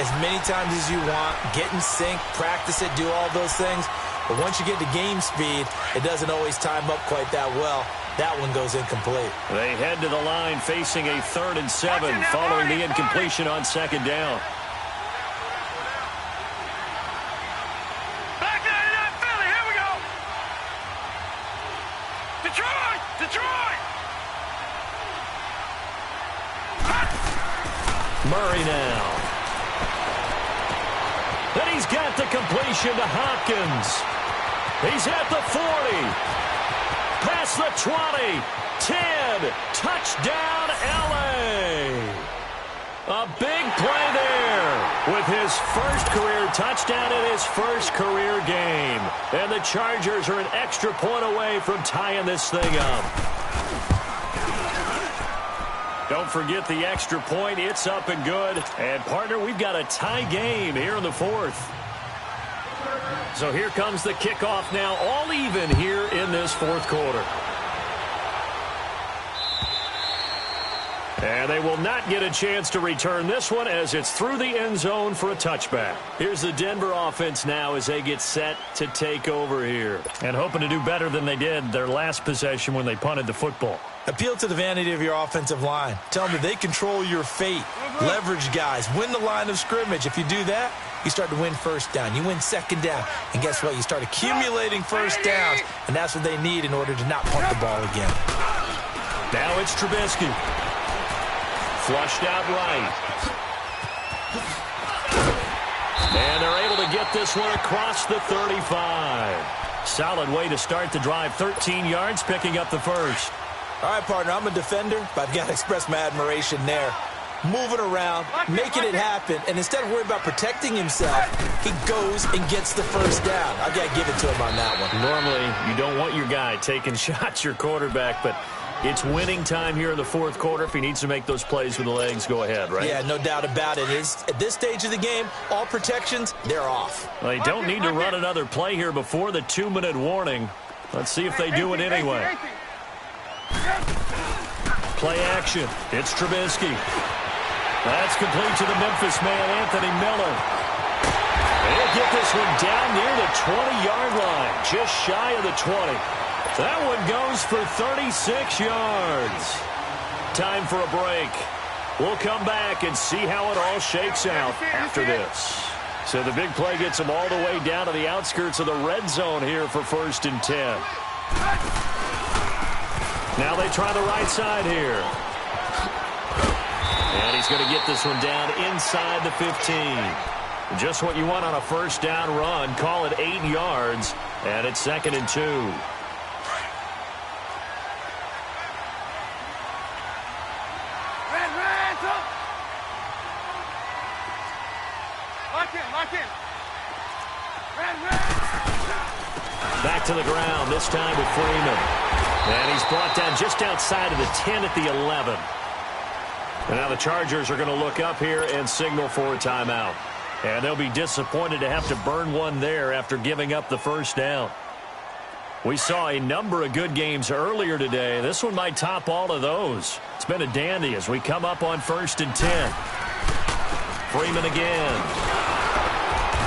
as many times as you want, get in sync, practice it, do all those things. But once you get to game speed, it doesn't always time up quite that well. That one goes incomplete. They head to the line facing a 3rd and 7 following the incompletion on second down. Back to Philly. Here we go. Detroit. Detroit. Murray now. Then he's got the completion to Hopkins. He's at the 40. Past the 20. 10. Touchdown, L.A. A big play there with his first career touchdown in his first career game. And the Chargers are an extra point away from tying this thing up. Don't forget the extra point. It's up and good. And, partner, we've got a tie game here in the 4th. So here comes the kickoff now, all even here in this 4th quarter. And they will not get a chance to return this one as it's through the end zone for a touchback. Here's the Denver offense now as they get set to take over here. And hoping to do better than they did their last possession when they punted the football. Appeal to the vanity of your offensive line. Tell them that they control your fate. Leverage guys. Win the line of scrimmage. If you do that, you start to win first down. You win second down. And guess what? You start accumulating first downs. And that's what they need in order to not punt the ball again. Now it's Trubisky. Flushed out right. And they're able to get this one across the 35. Solid way to start the drive. 13 yards, picking up the first. All right, partner, I'm a defender, but I've got to express my admiration there. Moving around, making it happen, and instead of worrying about protecting himself, he goes and gets the first down. I've got to give it to him on that one. Normally, you don't want your guy taking shots, your quarterback, but It's winning time here in the fourth quarter. If he needs to make those plays with the legs, go ahead, right? Yeah, no doubt about it. At this stage of the game, all protections, they're off. Well, they don't need to run another play here before the 2-minute warning. Let's see if they do it anyway. Play action. It's Trubisky. That's complete to the Memphis man, Anthony Miller. They'll get this one down near the 20-yard line, just shy of the 20. That one goes for 36 yards. Time for a break. We'll come back and see how it all shakes out after this. So the big play gets them all the way down to the outskirts of the red zone here for 1st and 10. Now they try the right side here. And he's going to get this one down inside the 15. Just what you want on a first down run. Call it 8 yards. And it's 2nd and 2. Back to the ground, this time with Freeman. And he's brought down just outside of the 10 at the 11. And now the Chargers are going to look up here and signal for a timeout. And they'll be disappointed to have to burn one there after giving up the first down. We saw a number of good games earlier today. This one might top all of those. It's been a dandy as we come up on 1st and 10. Freeman again.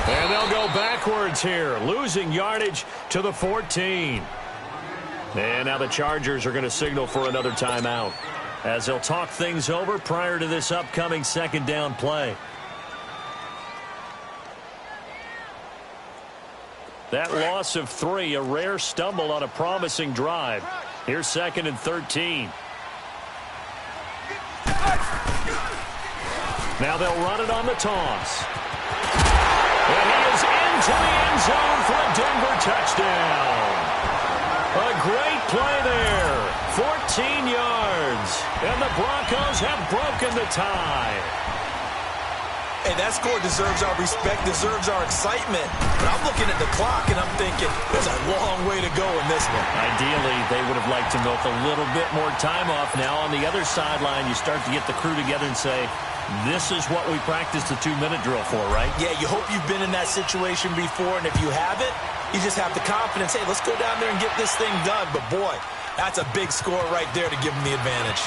And they'll go backwards here, losing yardage to the 14. And now the Chargers are going to signal for another timeout as they'll talk things over prior to this upcoming 2nd down play. That loss of 3, a rare stumble on a promising drive. Here's 2nd and 13. Now they'll run it on the toss. And he is into the end zone for a Denver touchdown. A great play there. 14 yards. And the Broncos have broken the tie. Hey, that score deserves our respect, deserves our excitement. But I'm looking at the clock, and I'm thinking, there's a long way to go in this one. Ideally, they would have liked to milk a little bit more time off. Now, on the other sideline, you start to get the crew together and say, this is what we practiced the 2-minute drill for, right? Yeah, you hope you've been in that situation before, and if you haven't, you just have the confidence, hey, let's go down there and get this thing done. But, boy, that's a big score right there to give them the advantage.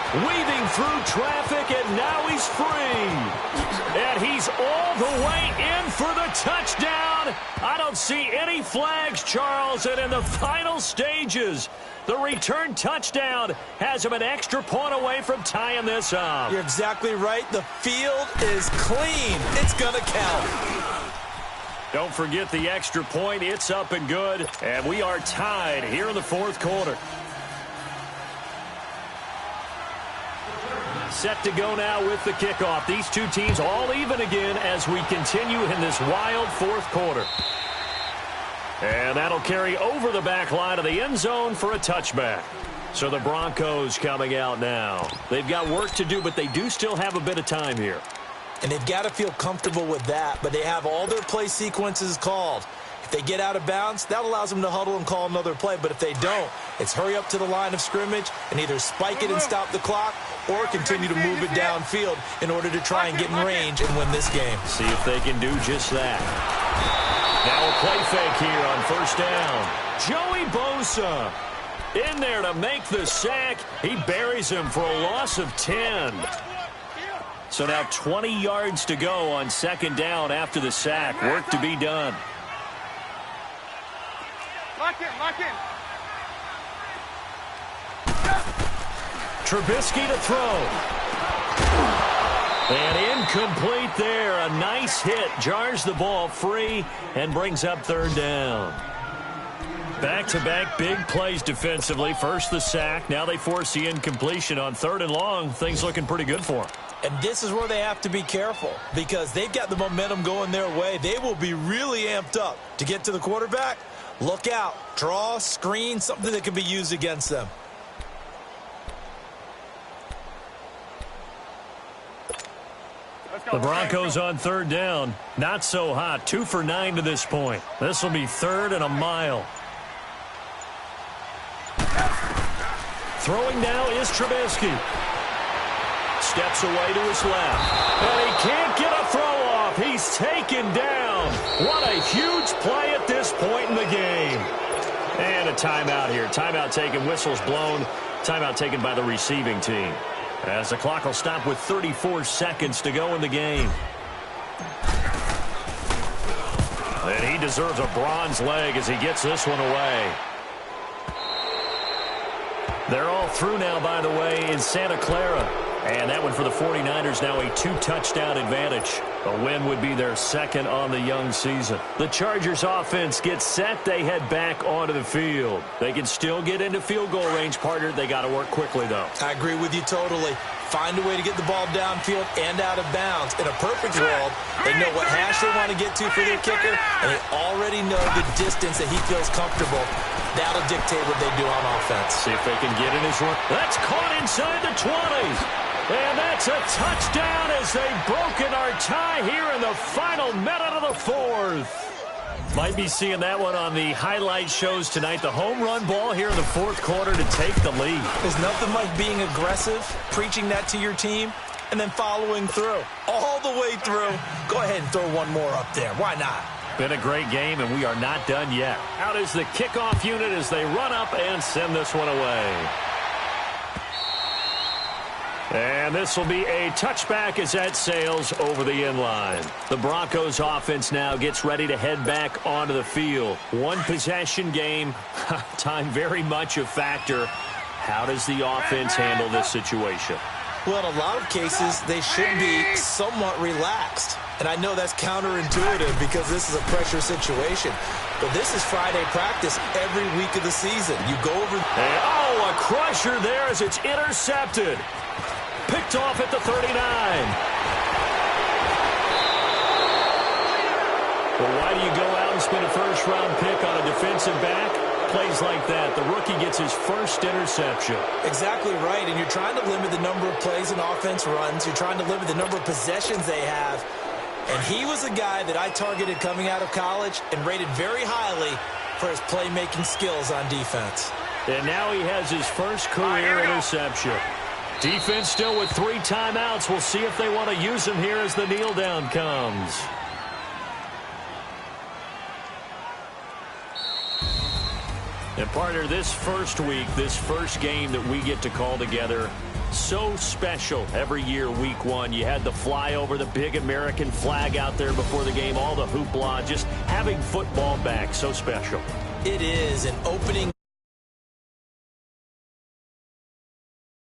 Weaving through traffic, and now he's free. And he's all the way in for the touchdown. I don't see any flags, Charles. And in the final stages, the return touchdown has him an extra point away from tying this up. You're exactly right. The field is clean. It's going to count. Don't forget the extra point. It's up and good. And we are tied here in the fourth quarter. Set to go now with the kickoff. These two teams all even again as we continue in this wild fourth quarter. And that'll carry over the back line of the end zone for a touchback. So the Broncos coming out now. They've got work to do, but they do still have a bit of time here. And they've got to feel comfortable with that, but they have all their play sequences called. If they get out of bounds, that allows them to huddle and call another play. But if they don't, it's hurry up to the line of scrimmage and either spike it and stop the clock or continue to move it downfield in order to try and get in range and win this game. See if they can do just that. Now a play fake here on first down. Joey Bosa in there to make the sack. He buries him for a loss of 10. So now 20 yards to go on second down after the sack. Work to be done. Lock in, lock in. Trubisky to throw. And incomplete there. A nice hit. Jars the ball free and brings up third down. Back-to-back big plays defensively. First the sack. Now they force the incompletion on third and long. Things looking pretty good for them. And this is where they have to be careful because they've got the momentum going their way. They will be really amped up to get to the quarterback. Look out. Draw, screen, something that can be used against them. The Broncos on third down. Not so hot. 2 for 9 to this point. This will be 3rd and a mile. Throwing now is Trubisky. Steps away to his left. And he can't get a throw off. He's taken down. What a huge play at this point in the game. And a timeout here. Timeout taken. Whistles blown. Timeout taken by the receiving team. As the clock will stop with 34 seconds to go in the game. And he deserves a bronze leg as he gets this one away. They're all through now, by the way, in Santa Clara. And that one for the 49ers, now a 2-touchdown advantage. A win would be their 2nd on the young season. The Chargers offense gets set. They head back onto the field. They can still get into field goal range, partner. They got to work quickly, though. I agree with you totally. Find a way to get the ball downfield and out of bounds. In a perfect world, they know what hash they want to get to for their kicker, and they already know the distance that he feels comfortable. That'll dictate what they do on offense. See if they can get in his run. That's caught inside the 20s. And that's a touchdown as they've broken our tie here in the final minute of the 4th. Might be seeing that one on the highlight shows tonight. The home run ball here in the 4th quarter to take the lead. There's nothing like being aggressive, preaching that to your team, and then following through. All the way through. Go ahead and throw one more up there. Why not? Been a great game, and we are not done yet. Out is the kickoff unit as they run up and send this one away. And this will be a touchback as that sails over the inline. The Broncos offense now gets ready to head back onto the field. One possession game. Time very much a factor. How does the offense handle this situation? Well, in a lot of cases, they should be somewhat relaxed. And I know that's counterintuitive because this is a pressure situation. But this is Friday practice every week of the season. You go over... a crusher there as it's intercepted. Picked off at the 39. Well, why do you go out and spend a first-round pick on a defensive back? Plays like that. The rookie gets his first interception. Exactly right, and you're trying to limit the number of plays and offense runs. You're trying to limit the number of possessions they have. And he was a guy that I targeted coming out of college and rated very highly for his playmaking skills on defense. And now he has his first career interception. Defense still with 3 timeouts. We'll see if they want to use them here as the kneel down comes. And partner, this first week, this first game that we get to call together, so special every year, week 1. You had the flyover, the big American flag out there before the game, all the hoopla, just having football back, so special. It is an opening.